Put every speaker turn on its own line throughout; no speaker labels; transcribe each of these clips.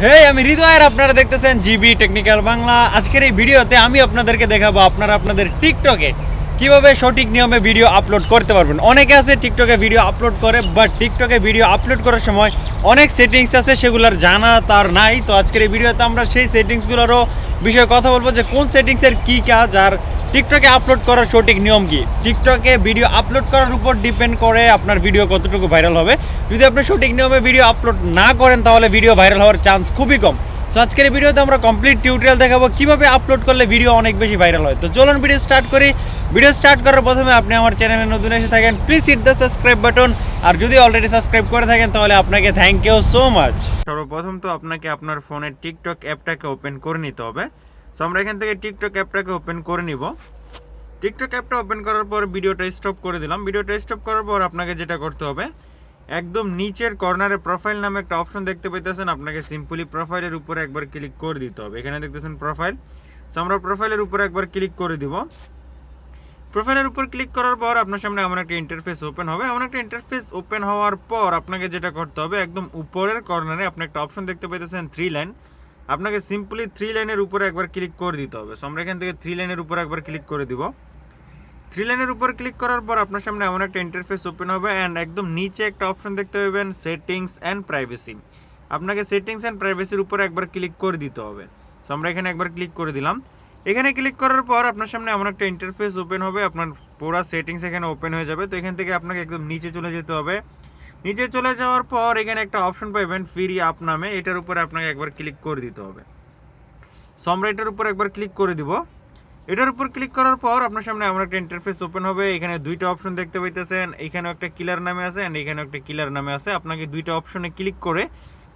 হে আমি হৃদয় আর আপনারা দেখতেছেন জিবি টেকনিক্যাল বাংলা। আজকের এই ভিডিওতে আমি আপনাদেরকে দেখাবো আপনারা আপনাদের টিকটকে কিভাবে সঠিক নিয়মে ভিডিও আপলোড করতে পারবেন। অনেকে আছে টিকটকে ভিডিও আপলোড করে, বাট টিকটকে ভিডিও আপলোড করার সময় অনেক সেটিংস আছে সেগুলোর জানা তার নাই। তো আজকের এই ভিডিওতে আমরা সেই সেটিংসগুলোরও বিষয়ে কথা বলবো যে কোন সেটিংসের কী কাজ আর টিকটকে আপলোড করার সঠিক নিয়ম কি। টিকটকে ভিডিও আপলোড করার উপর ডিপেন্ড করে আপনার ভিডিও কতটুকু ভাইরাল হবে। যদি আপনি সঠিক নিয়মে ভিডিও আপলোড না করেন তাহলে ভিডিও ভাইরাল হওয়ার চান্স খুবই কম। সো আজকের এই ভিডিওতে আমরা কমপ্লিট টিউটোরিয়াল দেখাবো কীভাবে আপলোড করলে ভিডিও অনেক বেশি ভাইরাল হয়। তো চলুন ভিডিও স্টার্ট করি। ভিডিও স্টার্ট করার প্রথমে আপনি আমার চ্যানেলে নতুন এসে থাকেন, please hit the subscribe button. আর যদি অলরেডি সাবস্ক্রাইব করে থাকেন তাহলে আপনাকে থ্যাংক ইউ সো মাচ। সর্বপ্রথম তো আপনাকে আপনার ফোনের টিকটক অ্যাপটাকে ওপেন করে নিতে হবে। সো আমরা এখান থেকে টিকটক অ্যাপটাকে ওপেন করে নিব। টিকটক অ্যাপটা ওপেন করার পর ভিডিওটা স্টপ করে দিলাম। ভিডিওটা স্টপ করার পর আপনাকে যেটা করতে হবে, একদম নিচের কর্নারে প্রোফাইল নামে একটা অপশন দেখতে পাইতেছেন, আপনাকে সিম্পলি প্রোফাইলের উপরে একবার ক্লিক করে দিতে হবে। এখানে দেখতেছেন প্রোফাইল। সো আমরা প্রোফাইলের উপরে একবার ক্লিক করে দিব। প্রোফাইলের উপর ক্লিক করার পর আপনার সামনে এমন একটা ইন্টারফেস ওপেন হবে। এমন একটা ইন্টারফেস ওপেন হওয়ার পর আপনাকে যেটা করতে হবে, একদম উপরের কর্নারে আপনি একটা অপশন দেখতে পাইতেছেন 3 লাইন। আপনাকে সিম্পলি 3 লাইনের উপরে একবার ক্লিক করে দিতে হবে। সো আমরা এখান থেকে 3 লাইনের উপরে একবার ক্লিক করে দিব। 3 লাইনের উপর ক্লিক করার পর আপনার সামনে এমন একটা ইন্টারফেস ওপেন হবে অ্যান্ড একদম নিচে একটা অপশন দেখতে পাবেন সেটিংস অ্যান্ড প্রাইভেসি। আপনাকে সেটিংস অ্যান্ড প্রাইভেসির উপরে একবার ক্লিক করে দিতে হবে। সো আমরা এখানে একবার ক্লিক করে দিলাম। এখানে ক্লিক করার পর আপনার সামনে এমন একটা ইন্টারফেস ওপেন হবে, আপনার পুরো সেটিংস এখানে ওপেন হয়ে যাবে। তো এখান থেকে আপনাকে একদম নিচে চলে যেতে হবে। নিচে চলে যাওয়ার পর এখানে একটা অপশন পাবেন ফ্রি আপ নামে, এটার উপরে আপনাকে একবার ক্লিক করে দিতে হবে। সো আমরা এটার উপর একবার ক্লিক করে দিব। এটার উপর ক্লিক করার পর আপনার সামনে এমন একটা ইন্টারফেস ওপেন হবে। এখানে দুইটা অপশন দেখতে পাইতেছেন, এখানেও একটা কিলার নামে আছে অ্যান্ড এখানেও একটা কিলার নামে আছে। আপনাকে দুইটা অপশনে ক্লিক করে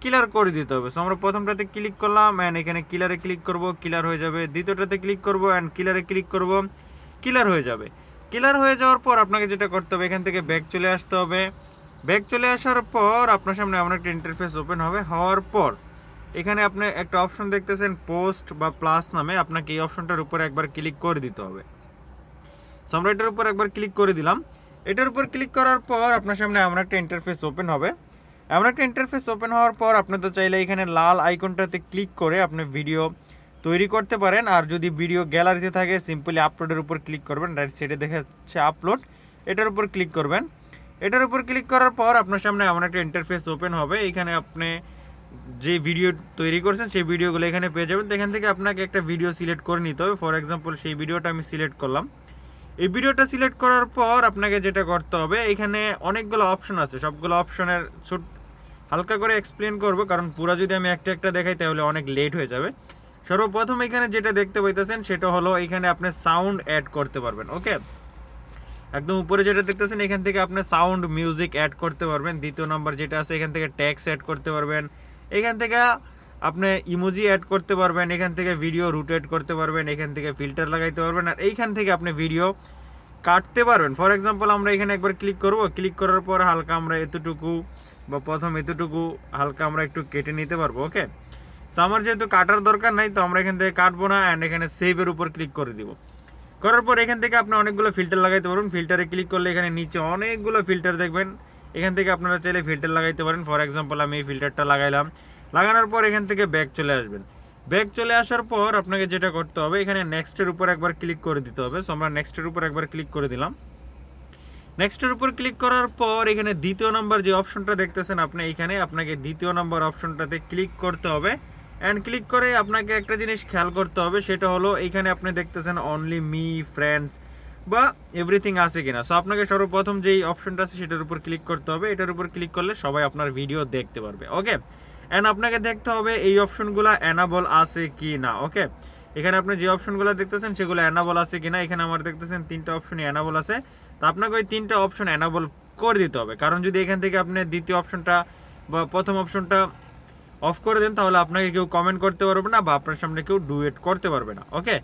কিলার করে দিতে হবে। সো আমরা প্রথমটাতে ক্লিক করলাম অ্যান্ড এখানে কিলারে ক্লিক করব, কিলার হয়ে যাবে। দ্বিতীয়টাতে ক্লিক করব অ্যান্ড কিলারে ক্লিক করব, কিলার হয়ে যাবে। কিলার হয়ে যাওয়ার পর আপনাকে যেটা করতে হবে, এখান থেকে ব্যাক চলে আসতে হবে। ব্যাক চলে আসার পর আপনার সামনে এমন একটা ইন্টারফেস ওপেন হবে। হওয়ার পর এখানে আপনি একটা অপশন দেখতেছেন পোস্ট বা প্লাস নামে, আপনাকে এই অপশনটার উপরে একবার ক্লিক করে দিতে হবে। সো আমরা এটার উপর একবার ক্লিক করে দিলাম। এটার উপর ক্লিক করার পর আপনার সামনে এমন একটা ইন্টারফেস ওপেন হবে। এমন একটা ইন্টারফেস ওপেন হওয়ার পর আপনি তো চাইলে এখানে লাল আইকনটাতে ক্লিক করে আপনি ভিডিও তৈরি করতে পারেন। আর যদি ভিডিও গ্যালারিতে থাকে সিম্পলি আপলোডের উপর ক্লিক করবেন। রাইট সাইডে দেখা যাচ্ছে আপলোড, এটার উপর ক্লিক করবেন। এটার উপর ক্লিক করার পর আপনার সামনে এমন একটা ইন্টারফেস ওপেন হবে। এখানে আপনি যে ভিডিও তৈরি করছেন সেই ভিডিওগুলো এখানে পেয়ে যাবেন। তো এখান থেকে আপনাকে একটা ভিডিও সিলেক্ট করে নিতে হবে। ফর এক্সাম্পল সেই ভিডিওটা আমি সিলেক্ট করলাম। এই ভিডিওটা সিলেক্ট করার পর আপনাকে যেটা করতে হবে, এখানে অনেকগুলো অপশন আছে, সবগুলো অপশনের হালকা করে এক্সপ্লেন করব, কারণ পুরো যদি আমি একটা একটা দেখাই তাহলে অনেক লেট হয়ে যাবে। সর্বপ্রথম এখানে যেটা দেখতে পাইতেছেন সেটা হলো এখানে আপনি সাউন্ড অ্যাড করতে পারবেন। ওকে, একদম উপরে যেটা দেখতেছেন এখান থেকে আপনি সাউন্ড মিউজিক অ্যাড করতে পারবেন। দ্বিতীয় নম্বর যেটা আছে এখান থেকে ট্যাক্স অ্যাড করতে পারবেন। এখান থেকে আপনি ইমোজি অ্যাড করতে পারবেন। এখান থেকে ভিডিও রোটেট করতে পারবেন। এখান থেকে ফিল্টার লাগাইতে পারবেন। আর এইখান থেকে আপনি ভিডিও কাটতে পারবেন। ফর এক্সাম্পল আমরা এখানে একবার ক্লিক করব। ক্লিক করার পর হালকা আমরা এতটুকু বা প্রথম এতটুকু হালকা আমরা একটু কেটে নিতে পারবো। ওকে, সো আমার যেহেতু কাটার দরকার নাই তো আমরা এখান থেকে কাটবো না অ্যান্ড এখানে সেভের উপর ক্লিক করে দিব। করার পর এখান থেকে আপনি অনেকগুলো ফিল্টার লাগাইতে পারবেন। ফিল্টারে ক্লিক করলে এখানে নিচে অনেকগুলো ফিল্টার দেখবেন। এখান থেকে আপনারা চাইলে ফিল্টার লাগাইতে পারেন। ফর এক্সাম্পল আমি এই ফিল্টারটা লাগাইলাম। লাগানোর পর এখান থেকে ব্যাক চলে আসবেন। ব্যাক চলে আসার পর আপনাকে যেটা করতে হবে, এখানে নেক্সটের উপর একবার ক্লিক করে দিতে হবে। সো আমরা নেক্সটের উপর একবার ক্লিক করে দিলাম। নেক্সটের উপর ক্লিক করার পর এখানে দ্বিতীয় নম্বর যে অপশনটা দেখতেছেন আপনি, এখানে আপনাকে দ্বিতীয় নম্বর অপশনটাতে ক্লিক করতে হবে। অ্যান্ড ক্লিক করে আপনাকে একটা জিনিস খেয়াল করতে হবে, সেটা হলো এইখানে আপনি দেখতেছেন অনলি মি, ফ্রেন্ডস বা এভরিথিং আছে কিনা। সো আপনাকে সর্বপ্রথম যেই অপশনটা আছে সেটার উপর ক্লিক করতে হবে। এটার উপর ক্লিক করলে সবাই আপনার ভিডিও দেখতে পারবে। ওকে, অ্যান্ড আপনাকে দেখতে হবে এই অপশনগুলো অ্যানাবল আছে কি না। ওকে, এখানে আপনি যে অপশনগুলো দেখতেছেন সেগুলো অ্যানাবল আছে কিনা। এখানে আমার দেখতেছেন 3টা অপশনই অ্যানাবল আছে। তো আপনাকে ওই 3টা অপশন অ্যানাবল করে দিতে হবে, কারণ যদি এখান থেকে আপনি দ্বিতীয় অপশনটা বা প্রথম অপশনটা অফ করে দেন তাহলে আপনাকে কেউ কমেন্ট করতে পারবে না বা আপনার সামনে কেউ ডুয়েট করতে পারবে না। ওকে,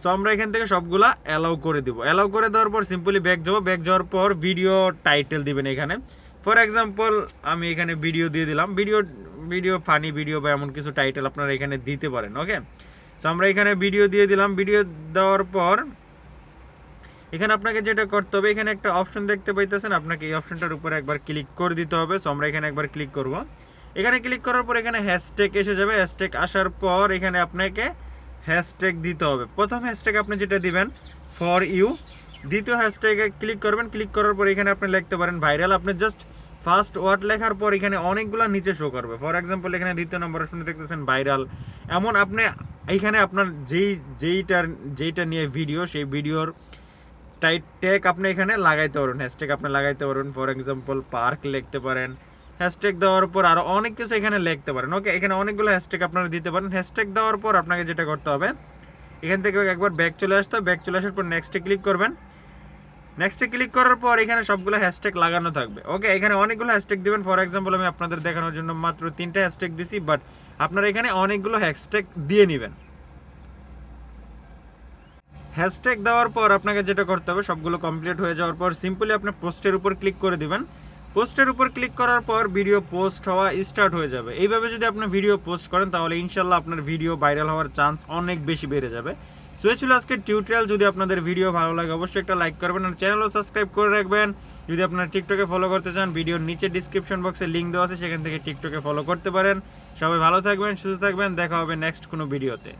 সো আমরা এখান থেকে সবগুলা অ্যালাউ করে দিব। অ্যালাউ করে দেওয়ার পর সিম্পলি ব্যাক যাবো। ব্যাক যাওয়ার পর ভিডিও টাইটেল দিবেন এখানে। ফর এক্সাম্পল আমি এখানে ভিডিও দিয়ে দিলাম। ভিডিও ফানি ভিডিও বা এমন কিছু টাইটেল আপনারা এখানে দিতে পারেন। ওকে, সো আমরা এখানে ভিডিও দিয়ে দিলাম। ভিডিও দেওয়ার পর এখানে আপনাকে যেটা করতে হবে, এখানে একটা অপশন দেখতে পাইতেছেন, আপনাকে এই অপশনটার উপরে একবার ক্লিক করে দিতে হবে। সো আমরা এখানে একবার ক্লিক করব। এখানে ক্লিক করার পর এখানে হ্যাশট্যাগ এসে যাবে। হ্যাশট্যাগ আসার পর এখানে আপনাকে হ্যাশট্যাগ দিতে হবে। প্রথম হ্যাশট্যাগ আপনি যেটা দিবেন ফর ইউ, দ্বিতীয় হ্যাশট্যাগে ক্লিক করবেন। ক্লিক করার পর এখানে আপনি লিখতে পারেন ভাইরাল। আপনি জাস্ট ফার্স্ট ওয়ার্ড লেখার পর এখানে অনেকগুলো নিচে শো করবে। ফর এক্সাম্পল এখানে দ্বিতীয় নম্বর আপনি দেখতেছেন ভাইরাল। এমন আপনি এইখানে আপনার যেইটা নিয়ে ভিডিও, সেই ভিডিওর ট্যাগ আপনি এখানে লাগাইতে পারবেন, হ্যাশট্যাগ আপনি লাগাইতে পারবেন। ফর এক্সাম্পল পার্ক লিখতে পারেন। হ্যাশট্যাগ দেওয়ার পর আরও অনেক কিছু এখানে লিখতে পারেন। ওকে, এখানে অনেকগুলো হ্যাশট্যাগ আপনারা দিতে পারেন। হ্যাশট্যাগ দেওয়ার পর আপনাকে যেটা করতে হবে, এখান থেকে একবার ব্যাক চলে আসতে হবে। ব্যাক চলে আসার পর নেক্সটে ক্লিক করবেন। নেক্সটে ক্লিক করার পর এখানে সবগুলো হ্যাশট্যাগ লাগানো থাকবে। ওকে, এখানে অনেকগুলো হ্যাশট্যাগ দিবেন। ফর এক্সাম্পল আমি আপনাদের দেখানোর জন্য মাত্র 3টা হ্যাশট্যাগ দিছি, বাট আপনারা এখানে অনেকগুলো হ্যাশট্যাগ দিয়ে নেবেন। হ্যাশট্যাগ দেওয়ার পর আপনাকে যেটা করতে হবে, সবগুলো কমপ্লিট হয়ে যাওয়ার পর সিম্পলি আপনি পোস্টের উপর ক্লিক করে দিবেন। পোস্টের উপর ক্লিক করার পর ভিডিও পোস্ট হওয়া স্টার্ট হয়ে যাবে। এইভাবে যদি আপনি ভিডিও পোস্ট করেন তাহলে ইনশাল্লাহ আপনার ভিডিও ভাইরাল হওয়ার চান্স অনেক বেশি বেড়ে যাবে। সো এই ছিল আজকের টিউটোরিয়াল। যদি আপনাদের ভিডিও ভালো লাগে অবশ্যই একটা লাইক করবেন আর চ্যানেলও সাবস্ক্রাইব করে রাখবেন। যদি আপনারা টিকটকে ফলো করতে চান, ভিডিওর নিচে ডিসক্রিপশন বক্সে লিঙ্ক দেওয়া আছে, সেখান থেকে টিকটকে ফলো করতে পারেন। সবাই ভালো থাকবেন, সুস্থ থাকবেন, দেখা হবে নেক্সট কোনো ভিডিওতে।